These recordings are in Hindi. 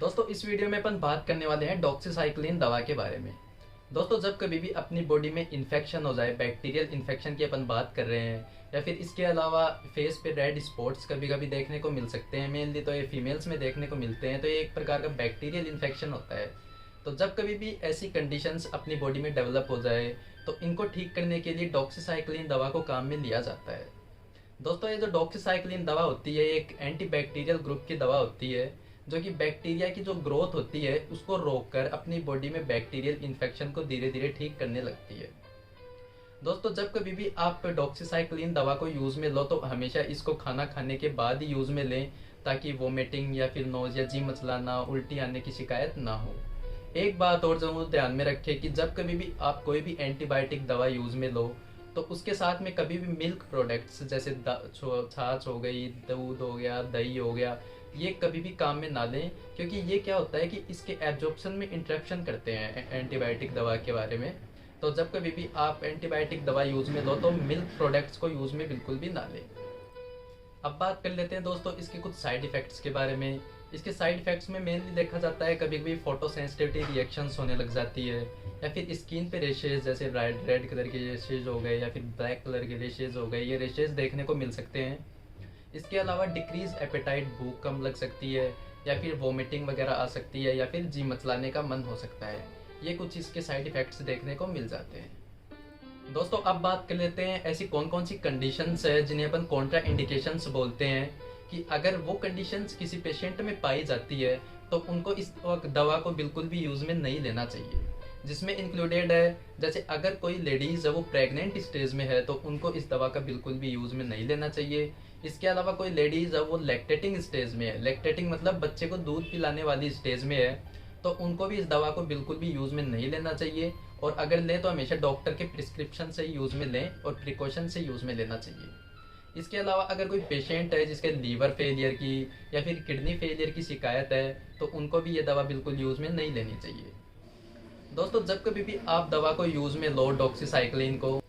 दोस्तों इस वीडियो में अपन बात करने वाले हैं डॉक्सीसाइक्लिन दवा के बारे में। दोस्तों जब कभी भी अपनी बॉडी में इन्फेक्शन हो जाए, बैक्टीरियल इन्फेक्शन की अपन बात कर रहे हैं, या फिर इसके अलावा फेस पे रेड स्पॉट्स कभी कभी देखने को मिल सकते हैं, मेनली तो ये फीमेल्स में देखने को मिलते हैं, तो ये एक प्रकार का बैक्टीरियल इन्फेक्शन होता है। तो जब कभी भी ऐसी कंडीशंस अपनी बॉडी में डेवलप हो जाए तो इनको ठीक करने के लिए डॉक्सीसाइक्लिन दवा को काम में लिया जाता है। दोस्तों ये जो डॉक्सीसाइक्लिन दवा होती है एक एंटीबैक्टीरियल ग्रुप की दवा होती है, जो कि बैक्टीरिया की जो ग्रोथ होती है उसको रोककर अपनी बॉडी में बैक्टीरियल इन्फेक्शन को धीरे धीरे ठीक करने लगती है। दोस्तों जब कभी भी आप डॉक्सीसाइक्लिन दवा को यूज़ में लो तो हमेशा इसको खाना खाने के बाद ही यूज़ में लें, ताकि वोमिटिंग या फिर नोज़िया, जी मचलाना, उल्टी आने की शिकायत ना हो। एक बात और जरूर ध्यान में रखें कि जब कभी भी आप कोई भी एंटीबायोटिक दवा यूज़ में लो तो उसके साथ में कभी भी मिल्क प्रोडक्ट्स जैसे छाछ हो गई, दूध हो गया, दही हो गया, ये कभी भी काम में ना लें, क्योंकि ये क्या होता है कि इसके एब्जॉर्प्शन में इंटरेक्शन करते हैं एंटीबायोटिक दवा के बारे में। तो जब कभी भी आप एंटीबायोटिक दवा यूज़ में लो तो मिल्क प्रोडक्ट्स को यूज़ में बिल्कुल भी ना लें। अब बात कर लेते हैं दोस्तों इसके कुछ साइड इफ़ेक्ट्स के बारे में। इसके साइड इफ़ेक्ट्स में मेनली देखा जाता है कभी कभी फोटो सेंसिटिविटी रिएक्शंस होने लग जाती है, या फिर स्किन पे रेशेज जैसे रेड कलर के रेशेज हो गए या फिर ब्लैक कलर के रेशेज हो गए, ये रेशेज देखने को मिल सकते हैं। इसके अलावा डिक्रीज एपेटाइट, भूख कम लग सकती है, या फिर वोमिटिंग वगैरह आ सकती है, या फिर जी मचलाने का मन हो सकता है। ये कुछ इसके साइड इफ़ेक्ट्स देखने को मिल जाते हैं। दोस्तों अब बात कर लेते हैं ऐसी कौन कौन सी कंडीशंस है जिन्हें अपन कॉन्ट्रा इंडिकेशंस बोलते हैं, कि अगर वो कंडीशंस किसी पेशेंट में पाई जाती है तो उनको इस दवा को बिल्कुल भी यूज़ में नहीं लेना चाहिए। जिसमें इंक्लूडेड है जैसे अगर कोई लेडीज़ है वो प्रेग्नेंट स्टेज में है तो उनको इस दवा का बिल्कुल भी यूज़ में नहीं लेना चाहिए। इसके अलावा कोई लेडीज़ है वो लैक्टेटिंग स्टेज में है, लैक्टेटिंग मतलब बच्चे को दूध पिलाने वाली स्टेज में है, तो उनको भी इस दवा को बिल्कुल भी यूज़ में नहीं लेना चाहिए। और अगर लें तो हमेशा डॉक्टर के प्रिस्क्रिप्शन से यूज़ में लें और प्रिकॉशन से यूज़ में लेना चाहिए। इसके अलावा अगर कोई पेशेंट है जिसके लीवर फेलियर की या फिर किडनी फेलियर की शिकायत है तो उनको भी ये दवा बिल्कुल यूज़ में नहीं लेनी चाहिए। दोस्तों जब कभी भी आप दवा को यूज़ में लो डॉक्सीसाइक्लिन को,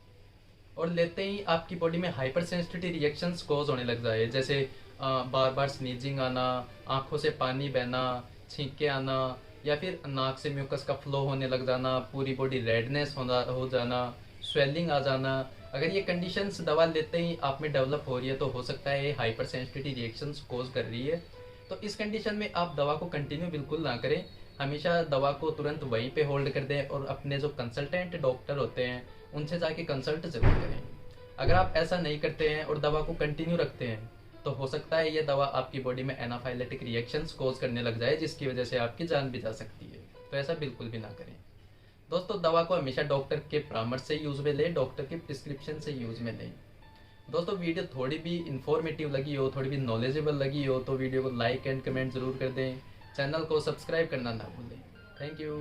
और लेते ही आपकी बॉडी में हाइपर सेंसिटिविटी रिएक्शंस कोज होने लग जाए, जैसे बार बार स्नीजिंग आना, आंखों से पानी बहना, छींके आना, या फिर नाक से म्यूकस का फ्लो होने लग जाना, पूरी बॉडी रेडनेस हो जाना, स्वेलिंग आ जाना, अगर ये कंडीशंस दवा लेते ही आप में डेवलप हो रही है तो हो सकता है ये हाइपर सेंसिटिविटी रिएक्शंस कोज कर रही है। तो इस कंडीशन में आप दवा को कंटिन्यू बिल्कुल ना करें, हमेशा दवा को तुरंत वहीं पे होल्ड कर दें और अपने जो कंसल्टेंट डॉक्टर होते हैं उनसे जाके कंसल्ट जरूर करें। अगर आप ऐसा नहीं करते हैं और दवा को कंटिन्यू रखते हैं तो हो सकता है ये दवा आपकी बॉडी में एनाफाइलेटिक रिएक्शंस कोज करने लग जाए, जिसकी वजह से आपकी जान भी जा सकती है। तो ऐसा बिल्कुल भी ना करें। दोस्तों दवा को हमेशा डॉक्टर के परामर्श से यूज़ में लें, डॉक्टर के प्रिस्क्रिप्शन से यूज़ में लें। दोस्तों वीडियो थोड़ी भी इंफॉर्मेटिव लगी हो, थोड़ी भी नॉलेजेबल लगी हो तो वीडियो को लाइक एंड कमेंट ज़रूर कर दें। चैनल को सब्सक्राइब करना ना भूलें। Thank you.